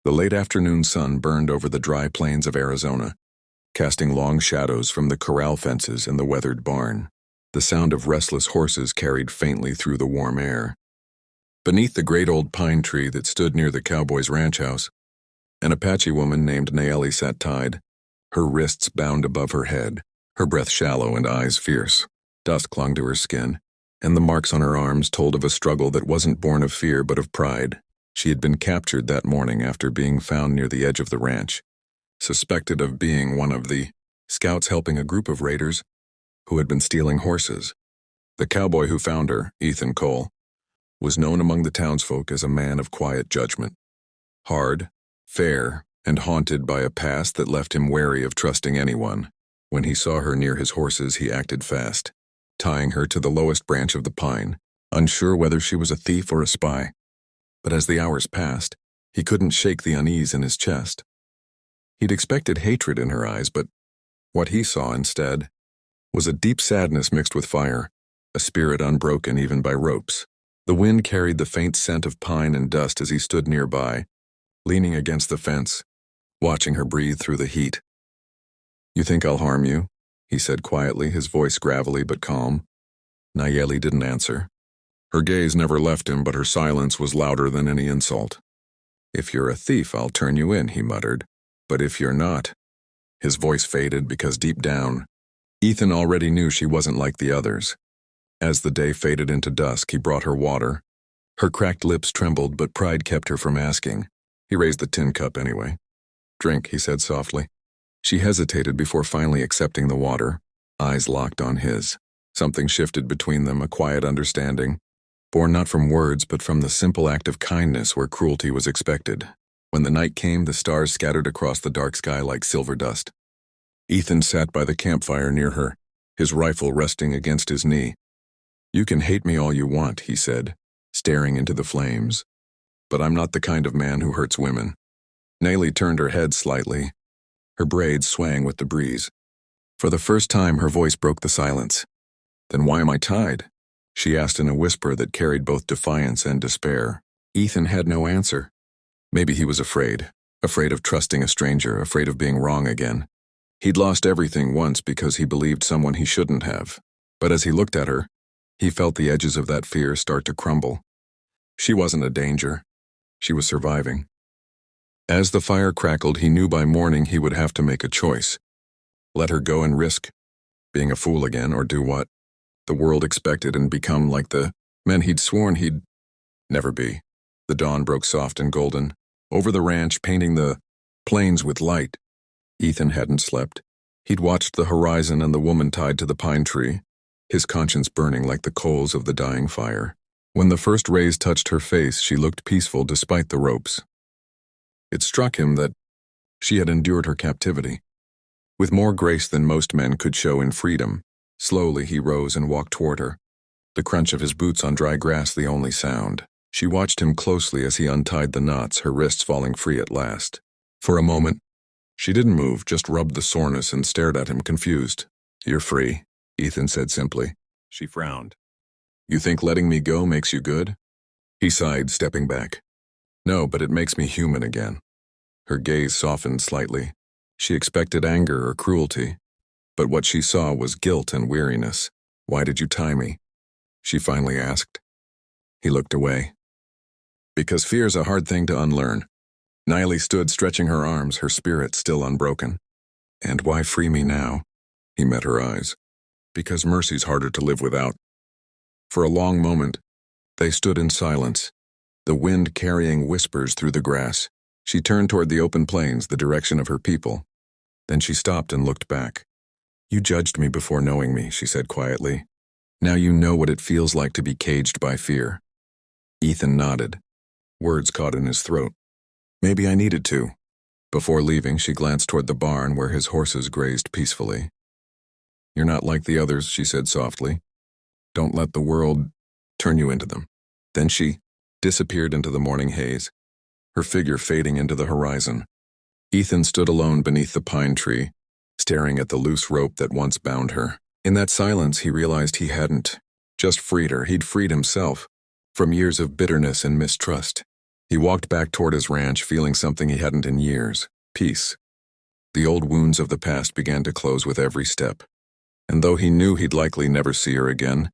The late afternoon sun burned over the dry plains of Arizona, casting long shadows from the corral fences and the weathered barn. The sound of restless horses carried faintly through the warm air. Beneath the great old pine tree that stood near the Cowboy's ranch house, an Apache woman named Nayeli sat tied, her wrists bound above her head, her breath shallow and eyes fierce. Dust clung to her skin, and the marks on her arms told of a struggle that wasn't born of fear but of pride. She had been captured that morning after being found near the edge of the ranch, suspected of being one of the scouts helping a group of raiders who had been stealing horses. The cowboy who found her, Ethan Cole, was known among the townsfolk as a man of quiet judgment. Hard, fair, and haunted by a past that left him wary of trusting anyone. When he saw her near his horses, he acted fast, tying her to the lowest branch of the pine, unsure whether she was a thief or a spy. But as the hours passed, he couldn't shake the unease in his chest. He'd expected hatred in her eyes, but what he saw instead was a deep sadness mixed with fire, a spirit unbroken even by ropes. The wind carried the faint scent of pine and dust as he stood nearby, leaning against the fence, watching her breathe through the heat. "You think I'll harm you?" he said quietly, his voice gravelly but calm. Nayeli didn't answer. Her gaze never left him, but her silence was louder than any insult. "If you're a thief, I'll turn you in," he muttered. "But if you're not..." His voice faded because deep down, Ethan already knew she wasn't like the others. As the day faded into dusk, he brought her water. Her cracked lips trembled, but pride kept her from asking. He raised the tin cup anyway. "Drink," he said softly. She hesitated before finally accepting the water, eyes locked on his. Something shifted between them, a quiet understanding, born not from words but from the simple act of kindness where cruelty was expected. When the night came, the stars scattered across the dark sky like silver dust. Ethan sat by the campfire near her, his rifle resting against his knee. "You can hate me all you want," he said, staring into the flames. "But I'm not the kind of man who hurts women." Nayeli turned her head slightly, her braids swaying with the breeze. For the first time, her voice broke the silence. "Then why am I tied?" she asked in a whisper that carried both defiance and despair. Ethan had no answer. Maybe he was afraid of trusting a stranger, afraid of being wrong again. He'd lost everything once because he believed someone he shouldn't have. But as he looked at her, he felt the edges of that fear start to crumble. She wasn't a danger. She was surviving. As the fire crackled, he knew by morning he would have to make a choice. Let her go and risk being a fool again, or do what the world expected and become like the men he'd sworn he'd never be. The dawn broke soft and golden, over the ranch, painting the plains with light. Ethan hadn't slept. He'd watched the horizon and the woman tied to the pine tree, his conscience burning like the coals of the dying fire. When the first rays touched her face, she looked peaceful despite the ropes. It struck him that she had endured her captivity with more grace than most men could show in freedom. Slowly he rose and walked toward her, the crunch of his boots on dry grass the only sound. She watched him closely as he untied the knots, her wrists falling free at last. For a moment, she didn't move, just rubbed the soreness and stared at him, confused. "You're free," Ethan said simply. She frowned. "You think letting me go makes you good?" He sighed, stepping back. "No, but it makes me human again." Her gaze softened slightly. She expected anger or cruelty, but what she saw was guilt and weariness. "Why did you tie me?" she finally asked. He looked away. "Because fear's a hard thing to unlearn." Nayeli stood, stretching her arms, her spirit still unbroken. "And why free me now?" He met her eyes. "Because mercy's harder to live without." For a long moment, they stood in silence, the wind carrying whispers through the grass. She turned toward the open plains, the direction of her people. Then she stopped and looked back. "You judged me before knowing me," she said quietly. "Now you know what it feels like to be caged by fear." Ethan nodded. Words caught in his throat. "Maybe I needed to." Before leaving, she glanced toward the barn where his horses grazed peacefully. "You're not like the others," she said softly. "Don't let the world turn you into them." Then she disappeared into the morning haze, her figure fading into the horizon. Ethan stood alone beneath the pine tree, staring at the loose rope that once bound her. In that silence, he realized he hadn't just freed her, he'd freed himself from years of bitterness and mistrust. He walked back toward his ranch, feeling something he hadn't in years: peace. The old wounds of the past began to close with every step. And though he knew he'd likely never see her again,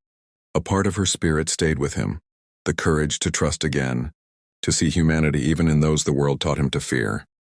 a part of her spirit stayed with him, the courage to trust again, to see humanity even in those the world taught him to fear.